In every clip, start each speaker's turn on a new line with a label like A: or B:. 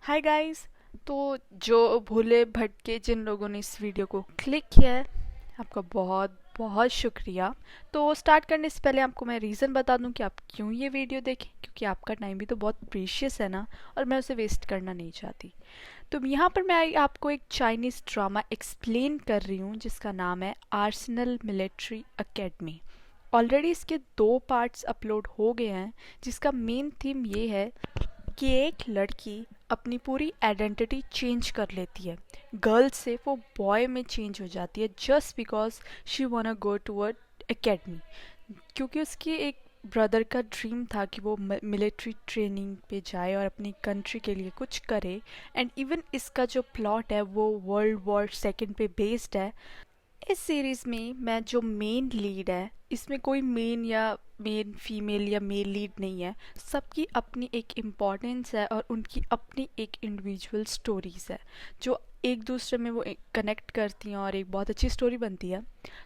A: Hi guys. तो जो भोले भटके जिन लोगों ने इस वीडियो को क्लिक किया है, आपका बहुत बहुत शुक्रिया। तो स्टार्ट करने से पहले आपको मैं रीज़न बता दूं कि आप क्यों ये वीडियो देखें, क्योंकि आपका टाइम भी तो बहुत प्रीशियस है ना, और मैं उसे वेस्ट करना नहीं चाहती। तो यहाँ पर मैं आपको एक चाइनीज़ ड्रामा एक्सप्लेन कर रही हूँ जिसका नाम है आर्सेनल मिलिट्री एकेडमी। ऑलरेडी इसके 2 पार्ट्स अपलोड हो गए हैं, जिसका मेन थीम ये है कि एक लड़की अपनी पूरी आइडेंटिटी चेंज कर लेती है। गर्ल से वो बॉय में चेंज हो जाती है just because she wanna go to a academy, क्योंकि उसकी एक ब्रदर का ड्रीम था कि वो मिलिट्री ट्रेनिंग पे जाए और अपनी कंट्री के लिए कुछ करे। एंड इवन इसका जो प्लॉट है वो वर्ल्ड वॉर 2 पे बेस्ड है। इस सीरीज़ में मैं जो मेन लीड है, इसमें कोई मेन फीमेल या मेल लीड नहीं है। सबकी अपनी एक इम्पोर्टेंस है और उनकी अपनी एक इंडिविजुअल स्टोरीज है जो एक दूसरे में वो कनेक्ट करती हैं और एक बहुत अच्छी स्टोरी बनती है।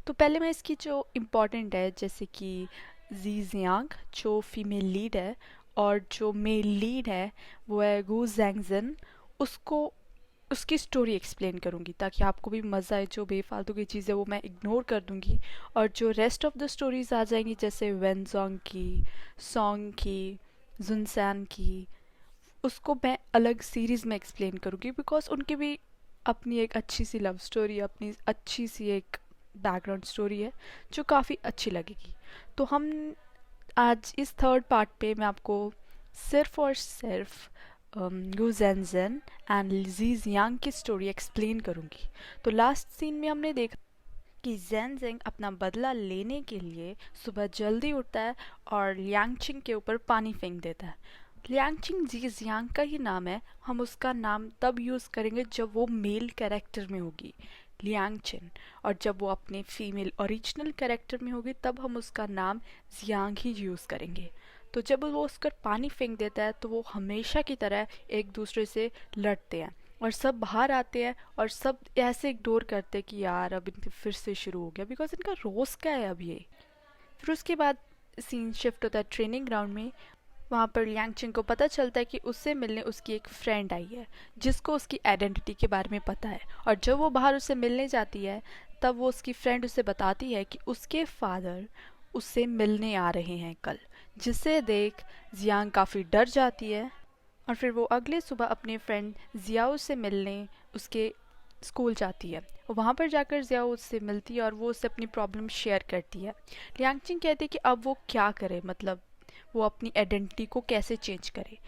A: तो पहले मैं इसकी जो इम्पोर्टेंट है, जैसे कि जी जियांग जो फीमेल लीड है, और जो मेल लीड है वो है गू जैंगजन, उसको उसकी स्टोरी एक्सप्लेन करूँगी ताकि आपको भी मज़ा आए। जो बेफालतू की चीज़ें वो मैं इग्नोर कर दूँगी, और जो रेस्ट ऑफ द स्टोरीज़ आ जाएंगी जैसे वेनजोंग की, सॉन्ग की, जुनसान की, उसको मैं अलग सीरीज़ में एक्सप्लेन करूँगी, बिकॉज उनकी भी अपनी एक अच्छी सी लव स्टोरी, अपनी अच्छी सी एक बैकग्राउंड स्टोरी है जो काफ़ी अच्छी लगेगी। तो हम आज इस 3rd पार्ट पे मैं आपको सिर्फ और सिर्फ गू जेनजेन एंड जी जियांग की स्टोरी एक्सप्लेन करूंगी। तो लास्ट सीन में हमने देखा कि जेनजेंग अपना बदला लेने के लिए सुबह जल्दी उठता है और लियांगचिंग के ऊपर पानी फेंक देता है। लियांगचिंग जी जियांग का ही नाम है, हम उसका नाम तब यूज़ करेंगे जब वो मेल कैरेक्टर में होगी, लियांगचिन। और जब वो अपने फीमेल ओरिजिनल कैरेक्टर में होगी तब हम उसका नाम जियांग ही यूज़ करेंगे। तो जब वो उसका पानी फेंक देता है तो वो हमेशा की तरह एक दूसरे से लड़ते हैं और सब बाहर आते हैं और सब ऐसे इग्नोर करते हैं कि यार अब इनके फिर से शुरू हो गया, बिकॉज इनका रोज़ का है अब ये। फिर उसके बाद सीन शिफ्ट होता है ट्रेनिंग ग्राउंड में। वहाँ पर लियांगचिन को पता चलता है कि उससे मिलने उसकी एक फ्रेंड आई है जिसको उसकी आइडेंटिटी के बारे में पता है। और जब वो बाहर उससे मिलने जाती है तब वो उसकी फ्रेंड उसे बताती है कि उसके फादर उससे मिलने आ रहे हैं कल, जिसे देख जियांग काफ़ी डर जाती है। और फिर वो अगले सुबह अपने फ्रेंड जियाओ से मिलने उसके स्कूल जाती है। वहाँ पर जाकर जियाओ उससे मिलती है और वो उससे अपनी प्रॉब्लम शेयर करती है। लियांगचिन कहती है कि अब वो क्या करे, मतलब वो अपनी आइडेंटिटी को कैसे चेंज करे।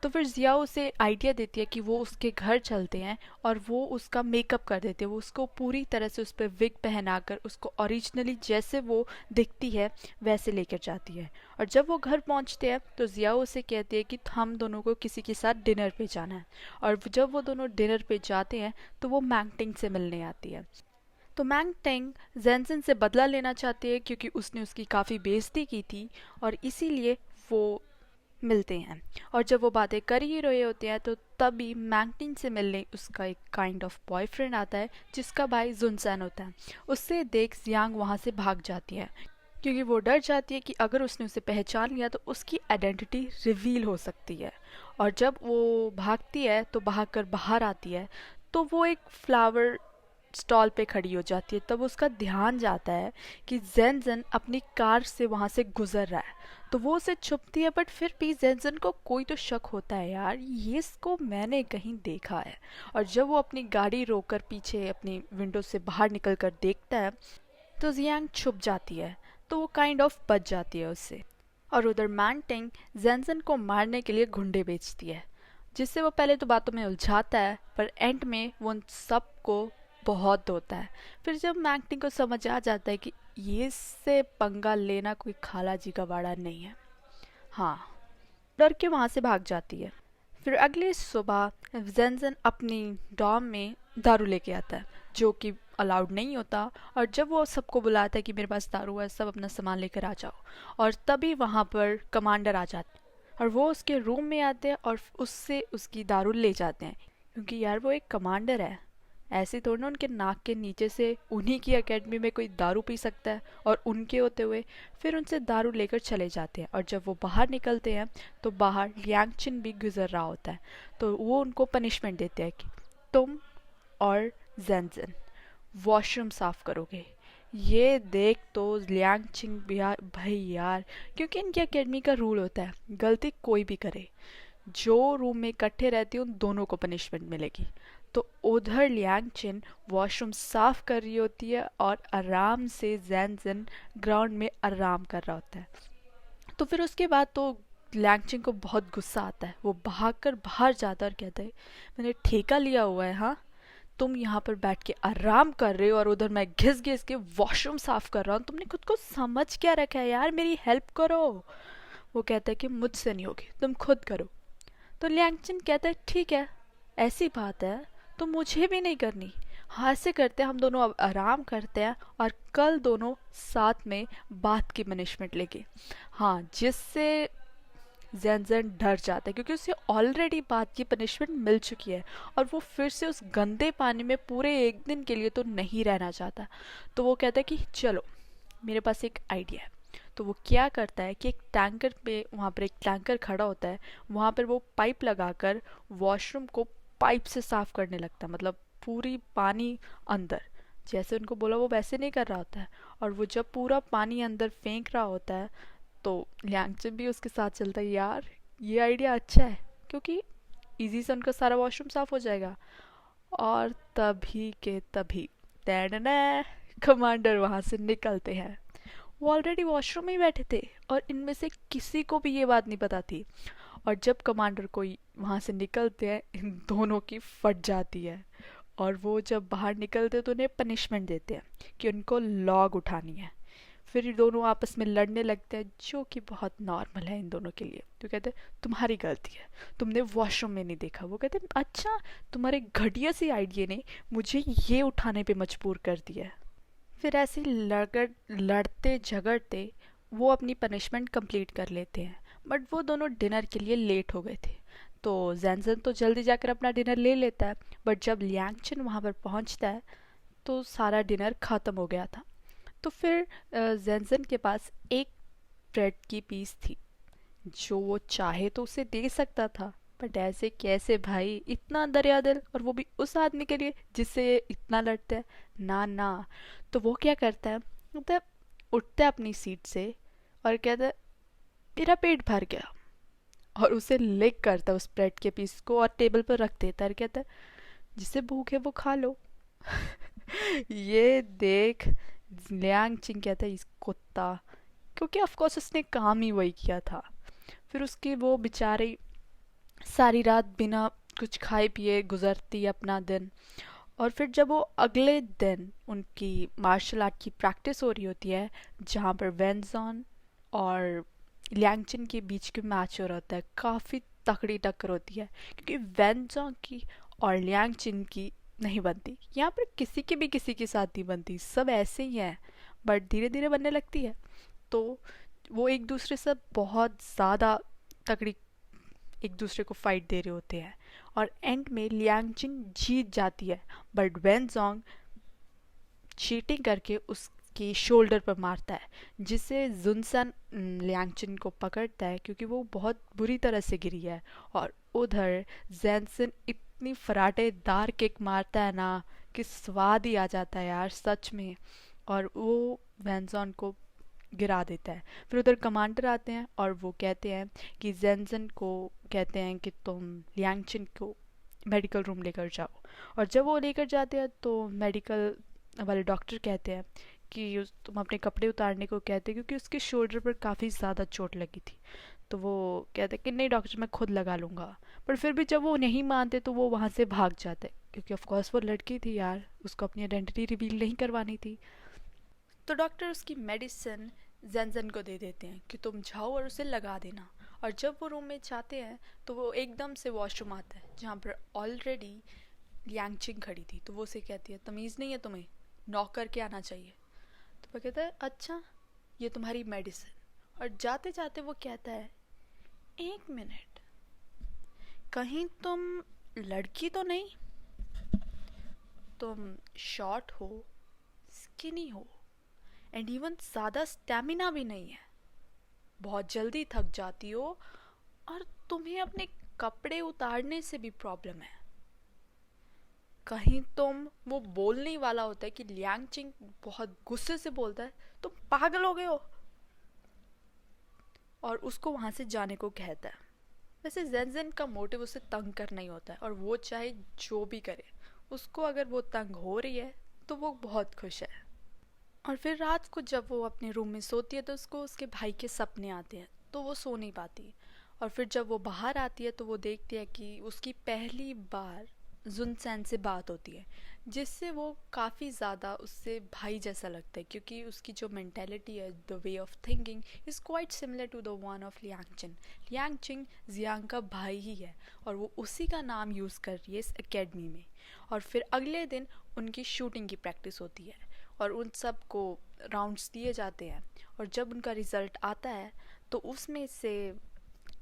A: तो फिर जिया उसे आइडिया देती है कि वो उसके घर चलते हैं और वो उसका मेकअप कर देते हैं। वो उसको पूरी तरह से उस पर विग पहनाकर उसको ओरिजिनली जैसे वो दिखती है वैसे लेकर जाती है। और जब वो घर पहुंचते हैं तो जिया उसे कहती है कि हम दोनों को किसी के साथ डिनर पे जाना है। और जब वो दोनों डिनर पे जाते हैं तो वो मैंगटिंग से मिलने आती है। तो मैंगटिंग जेनसन से बदला लेना चाहती है क्योंकि उसने उसकी काफ़ी बेइज्जती की थी, और इसीलिए वो मिलते हैं। और जब वो बातें कर ही रहे होते हैं तो तभी मैंगटिंग से मिलने उसका एक काइंड ऑफ बॉयफ्रेंड आता है जिसका भाई जुनसान होता है। उससे देख जियांग वहाँ से भाग जाती है क्योंकि वो डर जाती है कि अगर उसने उसे पहचान लिया तो उसकी आइडेंटिटी रिवील हो सकती है। और जब वो भागती है तो भागकर बाहर आती है तो वो एक फ्लावर स्टॉल पे खड़ी हो जाती है। तब उसका ध्यान जाता है कि जेनजन अपनी कार से वहाँ से गुजर रहा है। तो वो उसे छुपती है, बट फिर भी जेनजन को कोई तो शक होता है, यार ये इसको मैंने कहीं देखा है। और जब वो अपनी गाड़ी रोककर पीछे अपनी विंडो से बाहर निकल कर देखता है तो जियांग छुप जाती है, तो वो काइंड ऑफ बच जाती है उससे। और उधर मैंटिंग जेनजन को मारने के लिए गुंडे बेचती है, जिससे वो पहले तो बातों में उलझाता है पर एंड में वो उन सबको बहुत होता है। फिर जब मैंटिंग को समझ आ जाता है कि ये से पंगा लेना कोई खाला जी का वाड़ा नहीं है, हाँ, डर के वहाँ से भाग जाती है। फिर अगली सुबह जेनजन अपनी डॉम में दारू लेके आता है जो कि अलाउड नहीं होता। और जब वो सबको बुलाता है कि मेरे पास दारू है, सब अपना सामान लेकर आ जाओ, और तभी वहाँ पर कमांडर आ जाते हैं और वो उसके रूम में आते हैं और उससे उसकी दारू ले जाते हैं, क्योंकि यार वो एक कमांडर है ऐसे थोड़ा ना उनके नाक के नीचे से उन्हीं की एकेडमी में कोई दारू पी सकता है और उनके होते हुए फिर उनसे दारू लेकर चले जाते हैं। और जब वो बाहर निकलते हैं तो बाहर लियांगचिन भी गुजर रहा होता है, तो वो उनको पनिशमेंट देते हैं कि तुम और जेनजेन वॉशरूम साफ करोगे। ये देख तो लियांगचिन भाई यार, क्योंकि इनकी एकेडमी का रूल होता है गलती कोई भी करे, जो रूम में इकट्ठे रहते हैं उन दोनों को पनिशमेंट मिलेगी। तो उधर लियांगचिन वॉशरूम साफ कर रही होती है और आराम से जेनजेन ग्राउंड में आराम कर रहा होता है। तो फिर उसके बाद तो लियांगचिन को बहुत गुस्सा आता है, वो भागकर बाहर जाता है और कहता है मैंने ठेका लिया हुआ है, हाँ तुम यहाँ पर बैठ के आराम कर रहे हो और उधर मैं घिस घिस के वॉशरूम साफ कर रहा हूँ, तुमने खुद को समझ क्या रखा है यार, मेरी हेल्प करो। वो कहता है कि मुझसे नहीं होगी, तुम खुद करो। तो लियांगचिन कहता है ठीक है, ऐसी बात है तो मुझे भी नहीं करनी, हाँ ऐसे करते हैं हम दोनों अब आराम करते हैं और कल दोनों साथ में बात की पनिशमेंट लेंगे। हाँ, जिससे जेनजेन डर जाता है क्योंकि उसे ऑलरेडी बात की पनिशमेंट मिल चुकी है और वो फिर से उस गंदे पानी में पूरे एक दिन के लिए तो नहीं रहना चाहता। तो वो कहता है कि चलो मेरे पास एक आइडिया है। तो वो क्या करता है कि एक टैंकर पे, वहाँ पर एक टैंकर खड़ा होता है, वहाँ पर वो पाइप लगाकर वॉशरूम को पाइप से साफ करने लगता है, मतलब पूरी पानी अंदर, जैसे उनको बोला वो वैसे नहीं कर रहा होता है। और वो जब पूरा पानी अंदर फेंक रहा होता है तो लियांगचिन भी उसके साथ चलता है, यार ये आइडिया अच्छा है क्योंकि इजी से उनका सारा वॉशरूम साफ हो जाएगा। और तभी के तभी टैडना कमांडर वहाँ से निकलते हैं। वो ऑलरेडी वॉशरूम में ही बैठे थे और इनमें से किसी को भी ये बात नहीं पता थी। और जब कमांडर कोई वहाँ से निकलते हैं इन दोनों की फट जाती है और वो जब बाहर निकलते हैं तो उन्हें पनिशमेंट देते हैं कि उनको लॉग उठानी है। फिर ये दोनों आपस में लड़ने लगते हैं, जो कि बहुत नॉर्मल है इन दोनों के लिए। तो कहते हैं तुम्हारी गलती है, तुमने वॉशरूम में नहीं देखा। वो कहते हैं अच्छा, तुम्हारे घटिया सी आइडिया ने मुझे ये उठाने पे मजबूर कर दिया है। फिर ऐसे लड़ते झगड़ते वो अपनी पनिशमेंट कंप्लीट कर लेते हैं। बट वो दोनों डिनर के लिए लेट हो गए थे, तो जेनजेन तो जल्दी जाकर अपना डिनर ले लेता है। बट जब लियांगचिन वहाँ पर पहुँचता है तो सारा डिनर ख़त्म हो गया था। तो फिर जेनजेन के पास एक ब्रेड की पीस थी जो वो चाहे तो उसे दे सकता था, बट ऐसे कैसे भाई, इतना दरिया दिल, और वो भी उस आदमी के लिए जिससे ये इतना लड़ता है, ना ना। तो वो क्या करता है, मतलब उठता है अपनी सीट से और कहता है मेरा पेट भर गया, और उसे लिक करता है उस ब्रेड के पीस को और टेबल पर रख देता है और कहता है जिसे भूख है वो खा लो। ये देख लियांगचिन कहता है इस कुत्ता, क्योंकि ऑफकोर्स उसने काम ही वही किया था। फिर उसकी वो बेचारी सारी रात बिना कुछ खाए पिए गुजरती है अपना दिन। और फिर जब वो अगले दिन उनकी मार्शल आर्ट की प्रैक्टिस हो रही होती है, जहाँ पर वेंजॉन और लियांगचिन के बीच के मैच हो रहा होता है, काफ़ी तकड़ी टक्कर होती है क्योंकि वेंजॉन की और लियांगचिन की नहीं बनती, यहाँ पर किसी की भी किसी के साथ नहीं बनती, सब ऐसे ही हैं। बट धीरे धीरे बनने लगती है। तो वो एक दूसरे से बहुत ज़्यादा तकड़ी एक दूसरे को फाइट दे रहे होते हैं और एंड में लियांगचिन जीत जाती है। बट वेनजोंग चीटिंग करके उसकी शोल्डर पर मारता है, जिससे जुनसन लियांगचिन को पकड़ता है क्योंकि वो बहुत बुरी तरह से गिरी है। और उधर जेनसन इतनी फराटेदार किक मारता है ना कि स्वाद ही आ जाता है यार सच में, और वो वेंजॉन को गिरा देता है। फिर उधर कमांडर आते हैं और वो कहते हैं कि जेनसन को कहते हैं कि तुम लियांगचिन को मेडिकल रूम लेकर जाओ। और जब वो लेकर जाते हैं तो मेडिकल वाले डॉक्टर कहते हैं कि तुम अपने कपड़े उतारने को कहते हैं क्योंकि उसके शोल्डर पर काफ़ी ज़्यादा चोट लगी थी। तो वो कहते हैं कि नहीं डॉक्टर मैं खुद लगा लूँगा। पर फिर भी जब वो नहीं मानते तो वो वहाँ से भाग जाते क्योंकि ऑफकोर्स वो लड़की थी यार, उसको अपनी आइडेंटिटी रिवील नहीं करवानी थी। तो डॉक्टर उसकी मेडिसिन जेनजेन को दे देते हैं कि तुम जाओ और उसे लगा देना। और जब वो रूम में जाते हैं तो वो एकदम से वॉशरूम आता है जहाँ पर ऑलरेडी लियांगचिन खड़ी थी। तो वो उसे कहती है तमीज़ नहीं है तुम्हें, नॉक करके आना चाहिए। तो वो कहता है अच्छा ये तुम्हारी मेडिसिन। और जाते जाते वो कहता है एक मिनट, कहीं तुम लड़की तो नहीं? तुम शॉर्ट हो, स्किनी हो एंड इवन ज़्यादा स्टैमिना भी नहीं है, बहुत जल्दी थक जाती हो और तुम्हें अपने कपड़े उतारने से भी प्रॉब्लम है, कहीं तुम वो बोलने ही वाला होता है कि लियांग चिंग बहुत गुस्से से बोलता है तुम पागल हो गए हो और उसको वहाँ से जाने को कहता है। वैसे जेन का मोटिव उसे तंग करना ही होता है और वो चाहे जो भी करे, उसको अगर वो तंग हो रही है तो वो बहुत खुश है। और फिर रात को जब वो अपने रूम में सोती है तो उसको उसके भाई के सपने आते हैं, तो वो सो नहीं पाती। और फिर जब वो बाहर आती है तो वो देखती है कि उसकी पहली बार जुनसैन से बात होती है, जिससे वो काफ़ी ज़्यादा उससे भाई जैसा लगता है, क्योंकि उसकी जो मेंटेलिटी है, the way of thinking is quite similar to the one of Liangchin. Liangchin Jiang का भाई ही है और वो उसी का नाम यूज़ कर रही है इस एकेडमी में। और फिर अगले दिन उनकी शूटिंग की प्रैक्टिस होती है और उन सब को राउंड्स दिए जाते हैं। और जब उनका रिज़ल्ट आता है तो उसमें से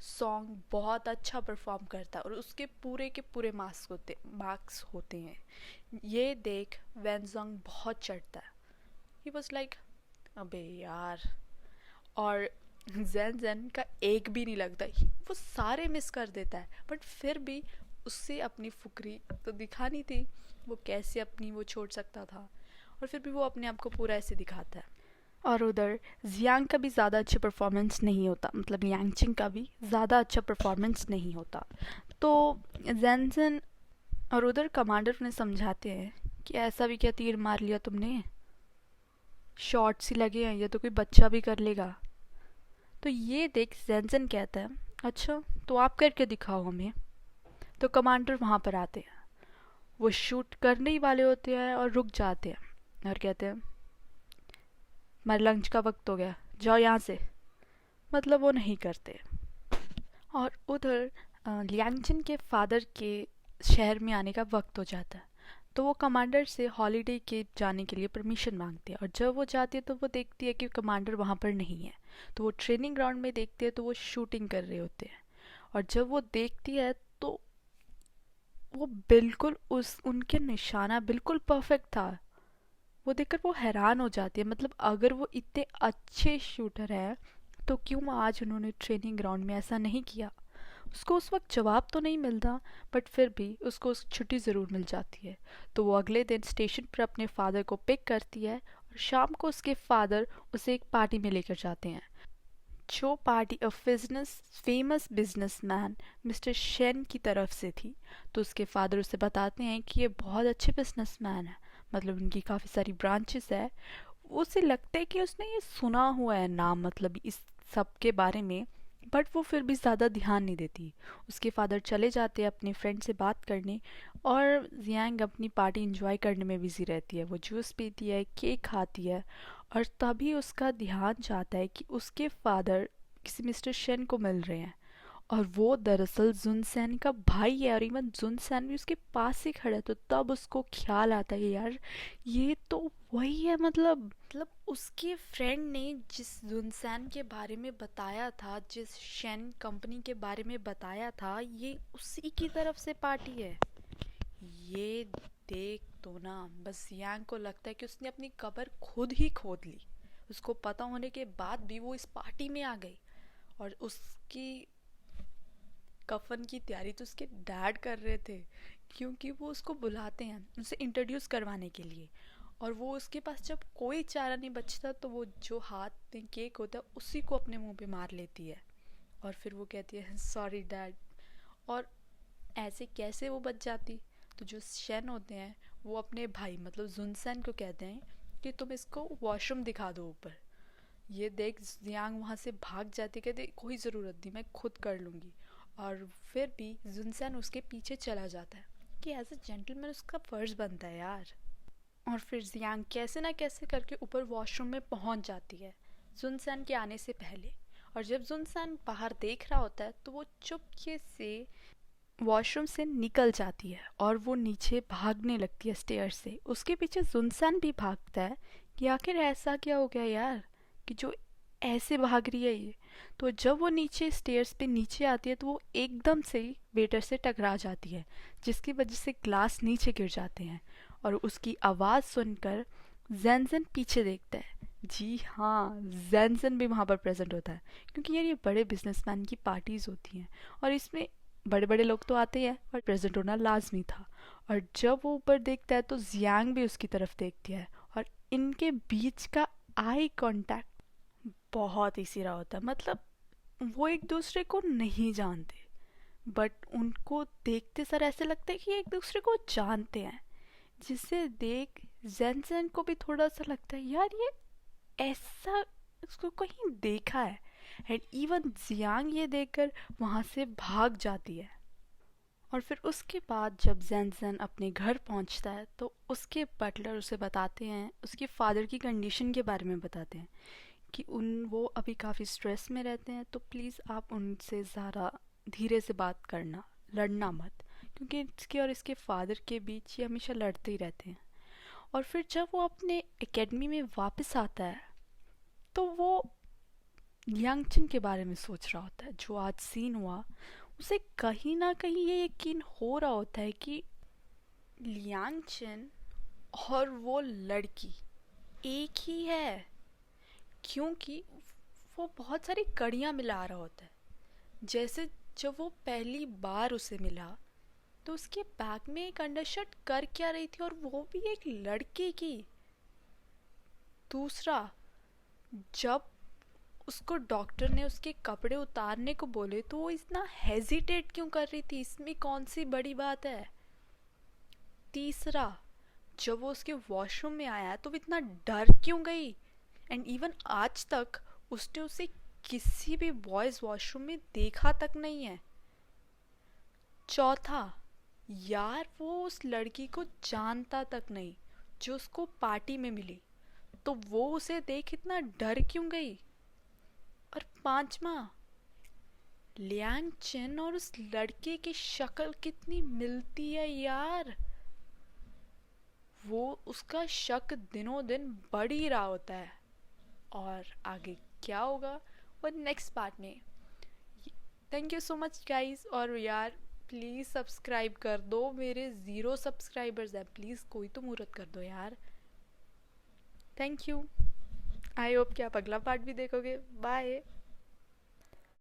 A: सॉन्ग बहुत अच्छा परफॉर्म करता है और उसके पूरे के पूरे मार्क्स होते हैं। ये देख वैनजोंग बहुत चढ़ता है। ही वॉज लाइक अबे यार। और जेन का एक भी नहीं लगता, वो सारे मिस कर देता है, बट फिर भी उससे अपनी फुकरी तो दिखानी थी, वो कैसे अपनी वो छोड़ सकता था। और फिर भी वो अपने आप को पूरा ऐसे दिखाता है। और उधर जियांग का भी ज़्यादा अच्छा परफॉर्मेंस नहीं होता, मतलब यांगचिंग का भी ज़्यादा अच्छा परफॉर्मेंस नहीं होता। तो जेनसन और उधर कमांडर उन्हें समझाते हैं कि ऐसा भी क्या तीर मार लिया तुमने, शॉट्स ही लगे हैं, ये तो कोई बच्चा भी कर लेगा। तो ये देख जेनसन कहता है अच्छा तो आप करके दिखाओ हमें। तो कमांडर वहाँ पर आते हैं, वो शूट करने ही वाले होते हैं और रुक जाते हैं और कहते हैं हमारे लंच का वक्त हो गया, जाओ यहाँ से। मतलब वो नहीं करते। और उधर लियांगचिन के फादर के शहर में आने का वक्त हो जाता है, तो वो कमांडर से हॉलीडे के जाने के लिए परमिशन मांगते हैं। और जब वो जाती है तो वो देखती है कि कमांडर वहाँ पर नहीं है, तो वो ट्रेनिंग ग्राउंड में देखती है तो वो शूटिंग कर रहे होते हैं। और जब वो देखती है तो वो बिल्कुल उनके निशाना बिल्कुल परफेक्ट था। वो देखकर वो हैरान हो जाती है, मतलब अगर वो इतने अच्छे शूटर हैं तो क्यों आज उन्होंने ट्रेनिंग ग्राउंड में ऐसा नहीं किया। उसको उस वक्त जवाब तो नहीं मिलता, बट फिर भी उसको छुट्टी ज़रूर मिल जाती है। तो वो अगले दिन स्टेशन पर अपने फादर को पिक करती है और शाम को उसके फादर उसे एक पार्टी में लेकर जाते हैं, जो party famous businessman mister Shane की तरफ से थी। तो उसके फादर उसे बताते हैं कि ये बहुत अच्छे बिजनेसमैन है, मतलब उनकी काफ़ी सारी ब्रांचेस है। उसे लगता है कि उसने ये सुना हुआ है नाम, मतलब इस सब के बारे में, बट वो फिर भी ज़्यादा ध्यान नहीं देती। उसके फादर चले जाते हैं अपने फ्रेंड से बात करने और जियांग अपनी पार्टी इंजॉय करने में बिजी रहती है। वो जूस पीती है, केक खाती है और तभी उसका ध्यान जाता है कि उसके फादर किसी मिस्टर शेन को मिल रहे हैं और वो दरअसल जुनसैन का भाई है और इवन जुनसैन भी उसके पास ही खड़ा है। तो तब उसको ख्याल आता है यार ये तो वही है, मतलब उसके फ्रेंड ने जिस जुनसैन के बारे में बताया था, जिस शेन कंपनी के बारे में बताया था, ये उसी की तरफ से पार्टी है। ये देख तो ना बस यांग को लगता है कि उसने अपनी कब्र खुद ही खोद ली। उसको पता होने के बाद भी वो इस पार्टी में आ गई और उसकी कफन की तैयारी तो उसके डैड कर रहे थे, क्योंकि वो उसको बुलाते हैं उसे इंट्रोड्यूस करवाने के लिए। और वो उसके पास जब कोई चारा नहीं बचता तो वो जो हाथ में केक होता है उसी को अपने मुंह पे मार लेती है और फिर वो कहती है सॉरी डैड। और ऐसे कैसे वो बच जाती। तो जो शेन होते हैं वो अपने भाई मतलब जुनसैन को कहते हैं कि तुम इसको वॉशरूम दिखा दो ऊपर। ये देख जियांग वहाँ से भाग जाती, कहते कोई ज़रूरत नहीं, मैं खुद कर लूँगी। और फिर भी जुनसैन उसके पीछे चला जाता है कि एज ए जेंटलमैन उसका फ़र्ज़ बनता है यार। और फिर जियांग कैसे ना कैसे करके ऊपर वॉशरूम में पहुँच जाती है जुनसैन के आने से पहले। और जब जुनसैन बाहर देख रहा होता है तो वो चुपके से वॉशरूम से निकल जाती है और वो नीचे भागने लगती है स्टेयर से। उसके पीछे जुनसैन भी भागता है कि आखिर ऐसा क्या हो गया यार कि जो ऐसे भाग रही है ये। तो जब वो नीचे स्टेयर्स पे नीचे आती है तो वो एकदम से ही वेटर से टकरा जाती है, जिसकी वजह से ग्लास नीचे गिर जाते हैं और उसकी आवाज़ सुनकर जैनसन पीछे देखता है। जी हाँ, जैनसन भी वहाँ पर प्रेजेंट होता है, क्योंकि यार ये बड़े बिजनेसमैन की पार्टीज होती हैं और इसमें बड़े बड़े लोग तो आते हैं और प्रेजेंट होना लाजमी था। और जब वो ऊपर देखता है तो जियांग भी उसकी तरफ देखती है और इनके बीच का आई कांटेक्ट बहुत ही सिरा होता है। मतलब वो एक दूसरे को नहीं जानते, बट उनको देखते सर ऐसे लगता है कि एक दूसरे को जानते हैं, जिसे देख जेनसेन को भी थोड़ा सा लगता है यार ये ऐसा इसको कहीं देखा है। एंड इवन जियांग ये देखकर वहाँ से भाग जाती है। और फिर उसके बाद जब जेनसेन अपने घर पहुँचता है तो उसके बटलर उसे बताते हैं, उसके फादर की कंडीशन के बारे में बताते हैं कि वो अभी काफ़ी स्ट्रेस में रहते हैं, तो प्लीज़ आप उनसे ज़्यादा धीरे से बात करना, लड़ना मत, क्योंकि इसके और इसके फादर के बीच ये हमेशा लड़ते ही रहते हैं। और फिर जब वो अपने एकेडमी में वापस आता है तो वो यांगचिन के बारे में सोच रहा होता है। जो आज सीन हुआ उसे कहीं ना कहीं ये यकीन हो रहा होता है कि लियांगचिन और वो लड़की एक ही है, क्योंकि वो बहुत सारी कड़ियाँ मिला रहा होता है। जैसे जब वो पहली बार उसे मिला तो उसके बैग में एक अंडरशर्ट कर क्या रही थी, और वो भी एक लड़के की। दूसरा, जब उसको डॉक्टर ने उसके कपड़े उतारने को बोले तो वो इतना हेजिटेट क्यों कर रही थी, इसमें कौन सी बड़ी बात है। तीसरा, जब वो उसके वॉशरूम में आया तो वो इतना डर क्यों गई, एंड इवन आज तक उसने उसे किसी भी बॉयज़ वॉशरूम में देखा तक नहीं है। चौथा, यार वो उस लड़की को जानता तक नहीं जो उसको पार्टी में मिली, तो वो उसे देख इतना डर क्यों गई। और पांचवा, लियांग चिन और उस लड़के की शक्ल कितनी मिलती है यार। वो उसका शक दिनों दिन बढ़ ही रहा होता है। और आगे क्या होगा वो नेक्स्ट पार्ट में। Thank you so much guys. और यार प्लीज़ सब्सक्राइब कर दो, मेरे 0 सब्सक्राइबर्स हैं, प्लीज़ कोई तो मुहूर्त कर दो यार। Thank you. आई होप कि आप अगला पार्ट भी देखोगे। बाय।